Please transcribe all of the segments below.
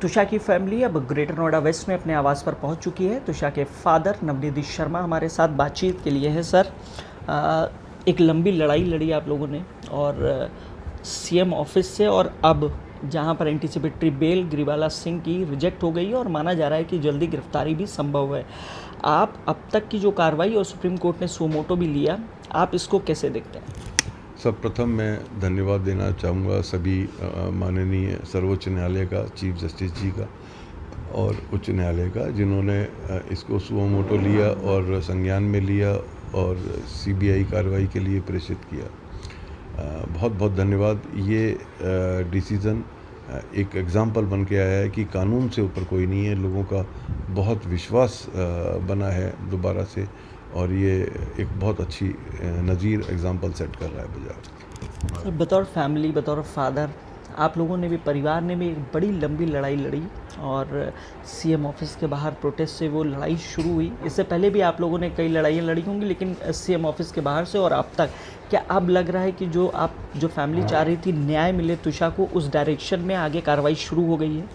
तुषा की फैमिली अब greater Noida waste में अपने आवास पर पहुंच चुकी है। तुषा के फादर नवनीत शर्मा हमारे साथ बातचीत के लिए है। सर, एक लंबी लड़ाई लड़ी आप लोगों ने और सीएम ऑफिस से, और अब जहां पर एंटीसिपेटरी बेल ग्रिवाला सिंह की रिजेक्ट हो गई है और माना जा रहा है कि जल्दी गिरफ्तारी भी संभव है। आप अब तक की जो कार्रवाई और सुप्रीम कोर्ट ने सो मोटो भी लिया, आप इसको कैसे देखते हैं? सर्वप्रथम मैं धन्यवाद देना चाहूँगा सभी माननीय सर्वोच्च न्यायालय का, चीफ जस्टिस जी का और उच्च न्यायालय का, जिन्होंने इसको सुओ मोटो लिया और संज्ञान में लिया और सीबीआई कार्रवाई के लिए प्रेषित किया। बहुत बहुत धन्यवाद। ये डिसीज़न एक एग्ज़ाम्पल बन के आया है कि कानून से ऊपर कोई नहीं है। लोगों का बहुत विश्वास बना है दोबारा से, और ये एक बहुत अच्छी नज़ीर एग्ज़ाम्पल सेट कर रहा है बाजार। सर, बतौर फैमिली, बतौर फादर, आप लोगों ने भी, परिवार ने भी एक बड़ी लंबी लड़ाई लड़ी और सीएम ऑफिस के बाहर प्रोटेस्ट से वो लड़ाई शुरू हुई। इससे पहले भी आप लोगों ने कई लड़ाइयाँ लड़ी होंगी, लेकिन सीएम ऑफिस के बाहर से और अब तक, क्या अब लग रहा है कि जो फैमिली चाह रही थी न्याय मिले तुषा को, उस डायरेक्शन में आगे कार्रवाई शुरू हो गई है?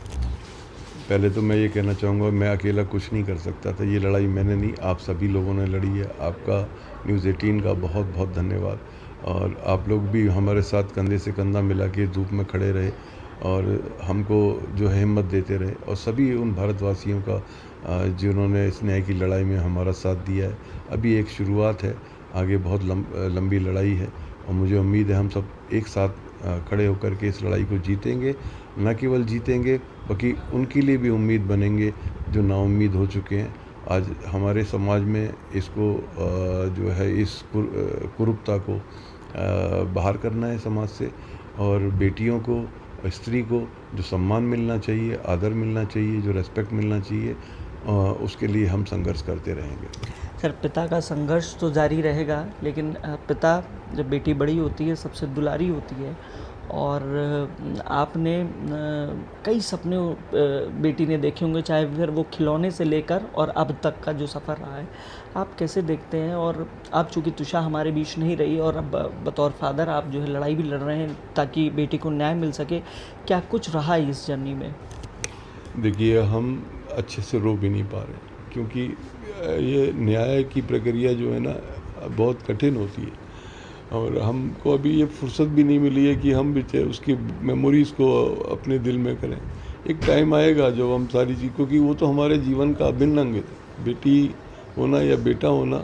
पहले तो मैं ये कहना चाहूँगा, मैं अकेला कुछ नहीं कर सकता था। ये लड़ाई मैंने नहीं, आप सभी लोगों ने लड़ी है। आपका न्यूज़ 18 का बहुत बहुत धन्यवाद, और आप लोग भी हमारे साथ कंधे से कंधा मिला के धूप में खड़े रहे और हमको जो है हिम्मत देते रहे, और सभी उन भारतवासियों का जिन्होंने इस न्याय की लड़ाई में हमारा साथ दिया है। अभी एक शुरुआत है, आगे बहुत लंबी लड़ाई है, और मुझे उम्मीद है हम सब एक साथ खड़े होकर के इस लड़ाई को जीतेंगे। न केवल जीतेंगे, बल्कि उनके लिए भी उम्मीद बनेंगे जो नाउम्मीद हो चुके हैं। आज हमारे समाज में इसको जो है इस कुरूपता को बाहर करना है समाज से, और बेटियों को, स्त्री को जो सम्मान मिलना चाहिए, आदर मिलना चाहिए, जो रेस्पेक्ट मिलना चाहिए, उसके लिए हम संघर्ष करते रहेंगे। सर, पिता का संघर्ष तो जारी रहेगा, लेकिन पिता, जब बेटी बड़ी होती है, सबसे दुलारी होती है, और आपने कई सपने बेटी ने देखे होंगे, चाहे फिर वो खिलौने से लेकर और अब तक का जो सफ़र रहा है, आप कैसे देखते हैं? और आप चूँकि तुषा हमारे बीच नहीं रही और अब बतौर फादर आप जो है लड़ाई भी लड़ रहे हैं ताकि बेटी को न्याय मिल सके, क्या कुछ रहा है इस जर्नी में? देखिए, हम अच्छे से रो भी नहीं पा रहे, क्योंकि ये न्याय की प्रक्रिया जो है ना, बहुत कठिन होती है, और हमको अभी ये फुर्सत भी नहीं मिली है कि हम भी उसकी मेमोरीज़ को अपने दिल में करें। एक टाइम आएगा जब हम सारी चीज़, क्योंकि वो तो हमारे जीवन का अभिन्न अंग है। बेटी होना या बेटा होना,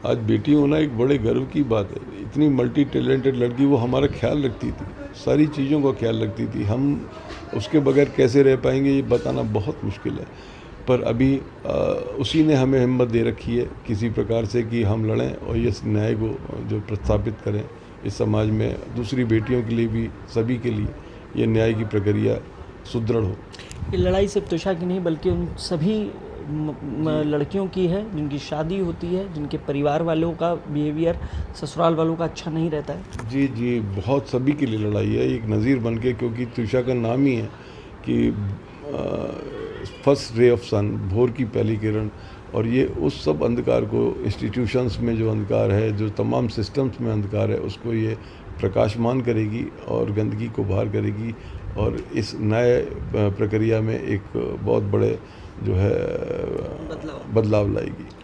आज बेटी होना एक बड़े गर्व की बात है। इतनी मल्टी टैलेंटेड लड़की, वो हमारा ख्याल रखती थी, सारी चीज़ों का ख्याल रखती थी। हम उसके बगैर कैसे रह पाएंगे, ये बताना बहुत मुश्किल है। पर अभी उसी ने हमें हिम्मत दे रखी है किसी प्रकार से कि हम लड़ें और इस न्याय को जो प्रस्थापित करें इस समाज में, दूसरी बेटियों के लिए भी, सभी के लिए ये न्याय की प्रक्रिया सुदृढ़ हो। ये लड़ाई सिर्फ तुषा की नहीं, बल्कि उन सभी लड़कियों की है जिनकी शादी होती है, जिनके परिवार वालों का बिहेवियर ससुराल वालों का अच्छा नहीं रहता है। जी जी, बहुत सभी के लिए लड़ाई है, एक नज़ीर बन के, क्योंकि तुषा का नाम ही है कि फर्स्ट रे ऑफ सन, भोर की पहली किरण, और ये उस सब अंधकार को, इंस्टीट्यूशंस में जो अंधकार है, जो तमाम सिस्टम्स में अंधकार है, उसको ये प्रकाशमान करेगी और गंदगी को बाहर करेगी, और इस नए प्रक्रिया में एक बहुत बड़े जो है बदलाव लाएगी।